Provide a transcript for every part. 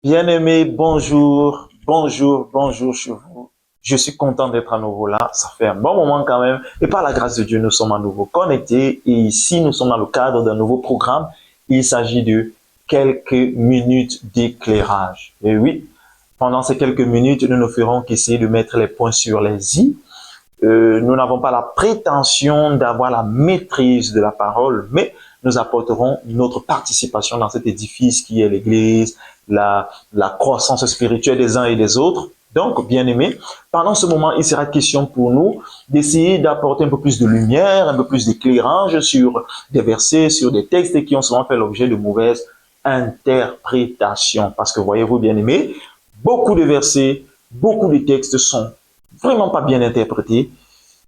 Bien-aimés, bonjour, bonjour, bonjour chez vous. Je suis content d'être à nouveau là. Ça fait un bon moment quand même. Et par la grâce de Dieu, nous sommes à nouveau connectés. Et ici, nous sommes dans le cadre d'un nouveau programme. Il s'agit de quelques minutes d'éclairage. Et oui, pendant ces quelques minutes, nous ne ferons qu'essayer de mettre les points sur les i. Nous n'avons pas la prétention d'avoir la maîtrise de la parole, mais nous apporterons notre participation dans cet édifice qui est l'Église, la croissance spirituelle des uns et des autres. Donc, bien aimés, pendant ce moment, il sera question pour nous d'essayer d'apporter un peu plus de lumière, un peu plus d'éclairage sur des versets, sur des textes qui ont souvent fait l'objet de mauvaises interprétations. Parce que voyez-vous, bien aimés, beaucoup de versets, beaucoup de textes sont vraiment pas bien interprétés.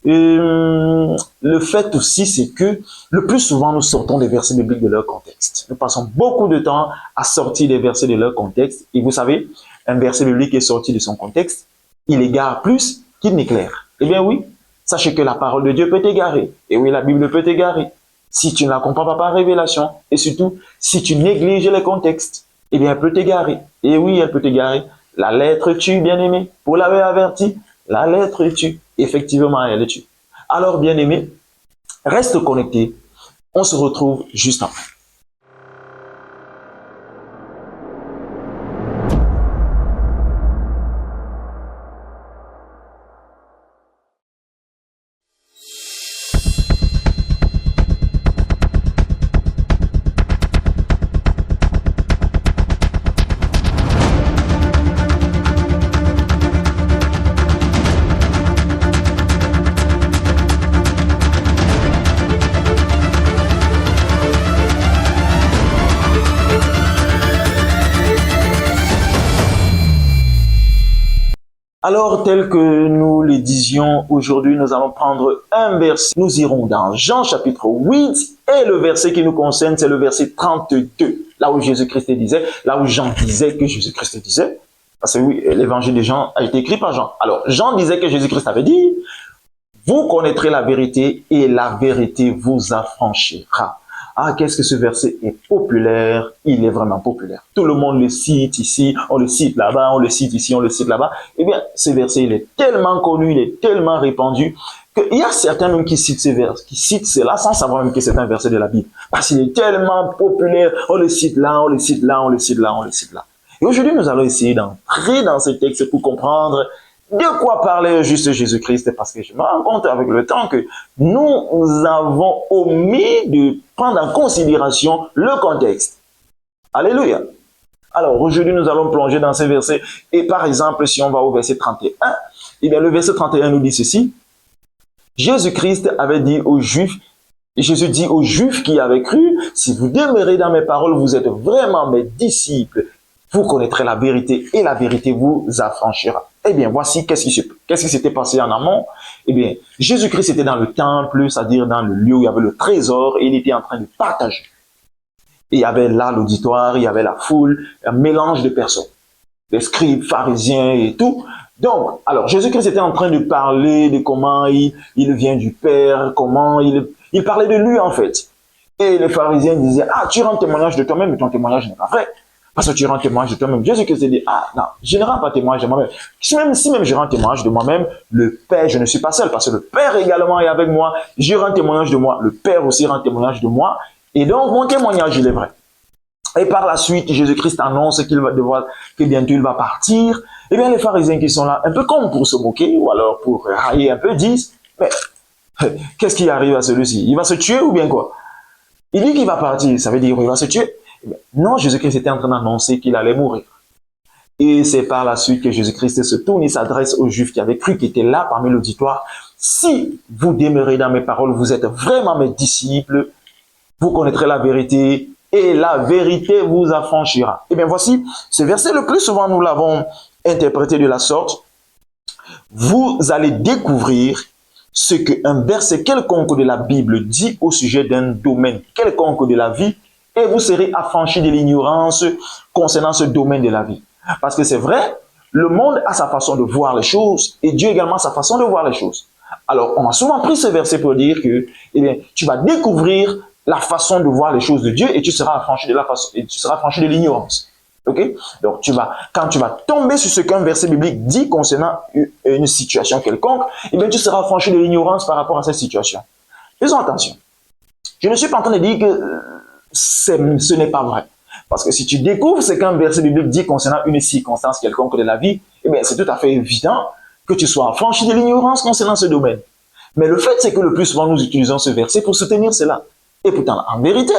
Le fait aussi, c'est que le plus souvent, nous sortons des versets bibliques de leur contexte. Nous passons beaucoup de temps à sortir des versets de leur contexte. Et vous savez, un verset biblique est sorti de son contexte, il égare plus qu'il n'éclaire. Eh bien oui, sachez que la parole de Dieu peut t'égarer. Et oui, la Bible peut t'égarer. Si tu ne la comprends pas par révélation, et surtout, si tu négliges les contextes, eh bien, elle peut t'égarer. Et oui, elle peut t'égarer. La lettre tue, bien aimé. Pour l'avoir averti, la lettre tue. Effectivement, elle tue. Alors, bien aimé, reste connecté. On se retrouve juste après. Alors, tel que nous le disions aujourd'hui, nous allons prendre un verset. Nous irons dans Jean chapitre 8 et le verset qui nous concerne, c'est le verset 32. Là où Jésus-Christ disait, là où Jean disait que Jésus-Christ disait. Parce que oui, l'évangile de Jean a été écrit par Jean. Alors, Jean disait que Jésus-Christ avait dit, vous connaîtrez la vérité et la vérité vous affranchira. Ah, qu'est-ce que ce verset est populaire, il est vraiment populaire. Tout le monde le cite ici, on le cite là-bas, on le cite ici, on le cite là-bas. Eh bien, ce verset, il est tellement connu, il est tellement répandu, qu'il y a certains même qui citent ces versets, qui citent cela sans savoir même que c'est un verset de la Bible. Parce qu'il est tellement populaire, on le cite là, on le cite là, on le cite là, on le cite là. Et aujourd'hui, nous allons essayer d'entrer dans ce texte pour comprendre de quoi parlait juste Jésus-Christ, parce que je me rends compte avec le temps que nous avons omis de prendre en considération le contexte. Alléluia. Alors aujourd'hui, nous allons plonger dans ces versets. Et par exemple, si on va au verset 31, eh bien, le verset 31 nous dit ceci. Jésus-Christ avait dit aux Juifs, Jésus dit aux Juifs qui avaient cru, si vous demeurez dans mes paroles, vous êtes vraiment mes disciples. Vous connaîtrez la vérité et la vérité vous affranchira. Eh bien, voici qu'est-ce qui s'était passé en amont. Eh bien, Jésus-Christ était dans le temple, c'est-à-dire dans le lieu où il y avait le trésor, et il était en train de partager. Et il y avait là l'auditoire, il y avait la foule, un mélange de personnes, des scribes, pharisiens et tout. Donc, alors, Jésus-Christ était en train de parler de comment il vient du Père, comment il parlait de lui en fait. Et les pharisiens disaient, ah, tu rends témoignage de toi-même, mais ton témoignage n'est pas vrai. Parce que tu rends témoignage de toi-même. Jésus-Christ dit, ah non, je ne rends pas témoignage de moi-même. Si même je rends témoignage de moi-même, le Père, je ne suis pas seul, parce que le Père également est avec moi. Je rends témoignage de moi, le Père aussi rend témoignage de moi. Et donc, mon témoignage, il est vrai. Et par la suite, Jésus-Christ annonce que bientôt il va partir. Eh bien, les pharisiens qui sont là, un peu comme pour se moquer, ou alors pour railler un peu, disent, mais qu'est-ce qui arrive à celui-ci? Il va se tuer ou bien quoi? Il dit qu'il va partir, ça veut dire qu'il va se tuer. Non, Jésus-Christ était en train d'annoncer qu'il allait mourir. Et c'est par la suite que Jésus-Christ se tourne et s'adresse aux Juifs qui avaient cru, qui étaient là parmi l'auditoire. Si vous demeurez dans mes paroles, vous êtes vraiment mes disciples, vous connaîtrez la vérité et la vérité vous affranchira. Et bien voici, ce verset le plus souvent nous l'avons interprété de la sorte. Vous allez découvrir ce qu'un verset quelconque de la Bible dit au sujet d'un domaine quelconque de la vie, et vous serez affranchis de l'ignorance concernant ce domaine de la vie. Parce que c'est vrai, le monde a sa façon de voir les choses, et Dieu également a sa façon de voir les choses. Alors, on a souvent pris ce verset pour dire que, eh bien, tu vas découvrir la façon de voir les choses de Dieu, et tu seras affranchi de l'ignorance. Ok? Donc, quand tu vas tomber sur ce qu'un verset biblique dit concernant une situation quelconque, eh bien, tu seras affranchi de l'ignorance par rapport à cette situation. Faisons attention. Je ne suis pas en train de dire que ce n'est pas vrai. Parce que si tu découvres ce qu'un verset biblique dit concernant une circonstance quelconque de la vie, eh bien, c'est tout à fait évident que tu sois affranchi de l'ignorance concernant ce domaine. Mais le fait, c'est que le plus souvent, nous utilisons ce verset pour soutenir cela. Et pourtant, en vérité,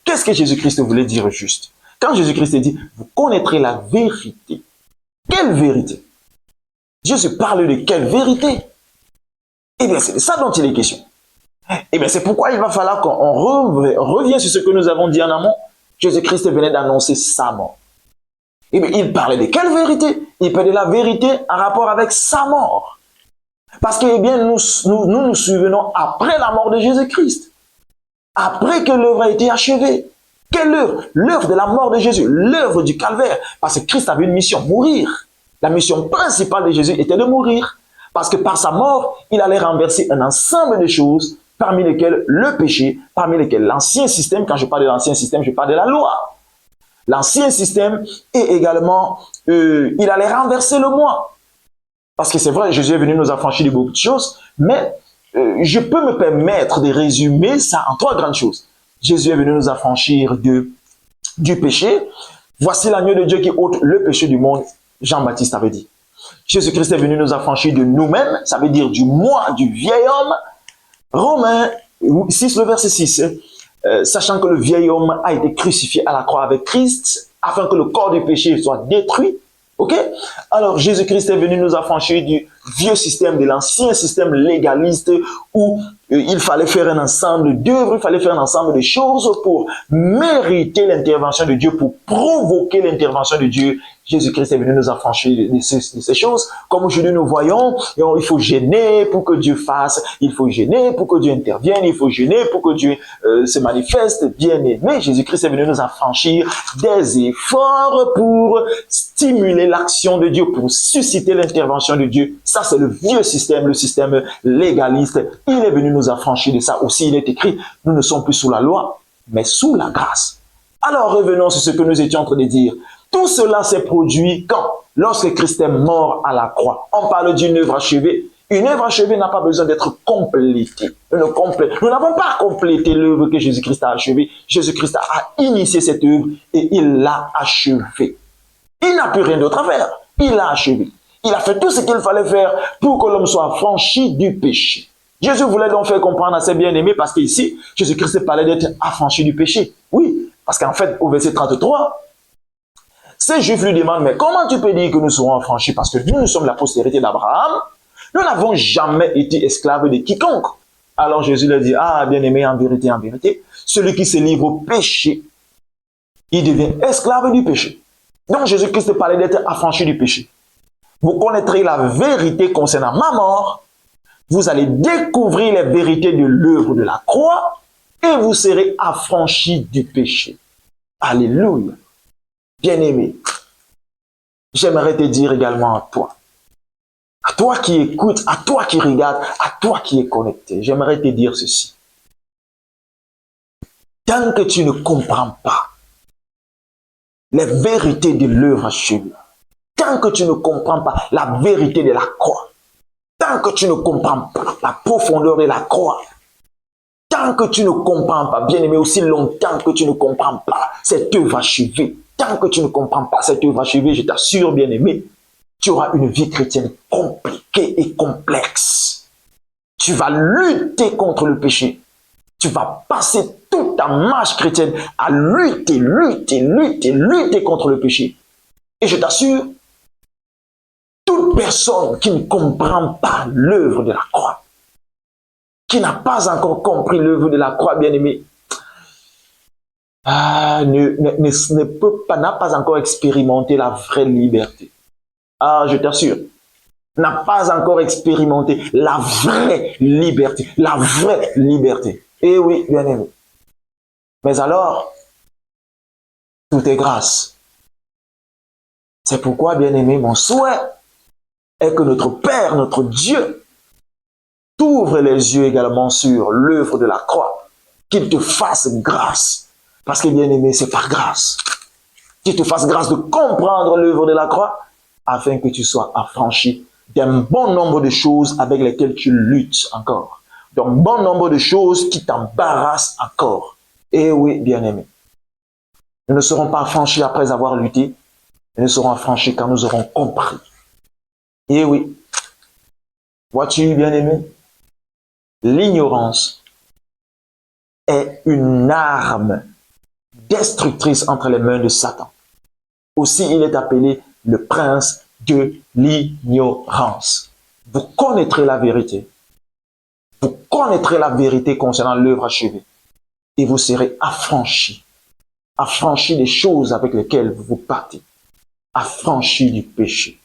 qu'est-ce que Jésus-Christ voulait dire juste? Quand Jésus-Christ dit, vous connaîtrez la vérité. Quelle vérité? Jésus parle de quelle vérité? Eh bien, c'est de ça dont il est question. Eh bien, c'est pourquoi il va falloir qu'on revienne sur ce que nous avons dit en amont. Jésus-Christ venait d'annoncer sa mort. Eh bien, il parlait de quelle vérité? Il parlait de la vérité en rapport avec sa mort. Parce que, eh bien, nous souvenons après la mort de Jésus-Christ. Après que l'œuvre a été achevée. Quelle œuvre? L'œuvre de la mort de Jésus, l'œuvre du calvaire. Parce que Christ avait une mission, mourir. La mission principale de Jésus était de mourir. Parce que par sa mort, il allait renverser un ensemble de choses, parmi lesquelles le péché, parmi lesquelles l'ancien système, quand je parle de l'ancien système, je parle de la loi. L'ancien système et également, il allait renverser le moi. Parce que c'est vrai, Jésus est venu nous affranchir de beaucoup de choses, mais je peux me permettre de résumer ça en trois grandes choses. Jésus est venu nous affranchir du péché. Voici l'agneau de Dieu qui ôte le péché du monde, Jean-Baptiste avait dit. Jésus-Christ est venu nous affranchir de nous-mêmes, ça veut dire du moi, du vieil homme. Romains 6, le verset 6, sachant que le vieil homme a été crucifié à la croix avec Christ, afin que le corps du péché soit détruit. Ok? Alors, Jésus-Christ est venu nous affranchir du vieux système, de l'ancien système légaliste où il fallait faire un ensemble d'œuvres, il fallait faire un ensemble de choses pour mériter l'intervention de Dieu, pour provoquer l'intervention de Dieu. Jésus-Christ est venu nous affranchir de ces choses. Comme aujourd'hui nous voyons, il faut gêner pour que Dieu fasse, il faut gêner pour que Dieu intervienne, il faut gêner pour que Dieu se manifeste. Bien aimé, Jésus-Christ est venu nous affranchir des efforts pour stimuler l'action de Dieu, pour susciter l'intervention de Dieu. Ça, c'est le vieux système, le système légaliste. Il est venu nous affranchir de ça aussi. Il est écrit, nous ne sommes plus sous la loi, mais sous la grâce. Alors revenons sur ce que nous étions en train de dire. Tout cela s'est produit quand? Lorsque Christ est mort à la croix. On parle d'une œuvre achevée. Une œuvre achevée n'a pas besoin d'être complétée. Nous n'avons pas complété l'œuvre que Jésus-Christ a achevée. Jésus-Christ a initié cette œuvre et il l'a achevée. Il n'a plus rien d'autre à faire. Il l'a achevée. Il a fait tout ce qu'il fallait faire pour que l'homme soit affranchi du péché. Jésus voulait donc faire comprendre à ses bien-aimés parce qu'ici, Jésus-Christ parlait d'être affranchi du péché. Oui, parce qu'en fait, au verset 33, ces Juifs lui demandent, mais comment tu peux dire que nous serons affranchis? Parce que nous sommes la postérité d'Abraham. Nous n'avons jamais été esclaves de quiconque. Alors Jésus leur dit, ah, bien-aimé, en vérité, celui qui se livre au péché, il devient esclave du péché. Donc Jésus-Christ parlait d'être affranchi du péché. Vous connaîtrez la vérité concernant ma mort. Vous allez découvrir les vérités de l'œuvre de la croix et vous serez affranchis du péché. Alléluia. Bien-aimé, j'aimerais te dire également à toi qui écoutes, à toi qui regardes, à toi qui es connecté, j'aimerais te dire ceci. Tant que tu ne comprends pas les vérités de l'œuvre achevée, tant que tu ne comprends pas la vérité de la croix, tant que tu ne comprends pas la profondeur de la croix, tant que tu ne comprends pas, bien-aimé, aussi longtemps que tu ne comprends pas cette œuvre achevée, tant que tu ne comprends pas cette œuvre achevée, je t'assure, bien-aimé, tu auras une vie chrétienne compliquée et complexe. Tu vas lutter contre le péché. Tu vas passer toute ta marche chrétienne à lutter contre le péché. Et je t'assure, toute personne qui ne comprend pas l'œuvre de la croix, qui n'a pas encore compris l'œuvre de la croix, bien-aimé, n'a pas encore expérimenté la vraie liberté. Ah, je t'assure, n'a pas encore expérimenté la vraie liberté. La vraie liberté. Eh oui, bien-aimé. Mais alors, tout est grâce. C'est pourquoi, bien-aimé, mon souhait est que notre Père, notre Dieu, t'ouvre les yeux également sur l'œuvre de la croix, qu'il te fasse grâce. Parce que, bien-aimé, c'est par grâce. Qu'il te fasse grâce de comprendre l'œuvre de la croix, afin que tu sois affranchi d'un bon nombre de choses avec lesquelles tu luttes encore. D'un bon nombre de choses qui t'embarrassent encore. Et oui, bien-aimés, nous ne serons pas affranchis après avoir lutté, nous serons affranchis quand nous aurons compris. Et oui, vois-tu, bien-aimé, l'ignorance est une arme destructrice entre les mains de Satan. Aussi, il est appelé le prince de l'ignorance. Vous connaîtrez la vérité. Vous connaîtrez la vérité concernant l'œuvre achevée. Et vous serez affranchis. Affranchis des choses avec lesquelles vous vous partez. Affranchis du péché.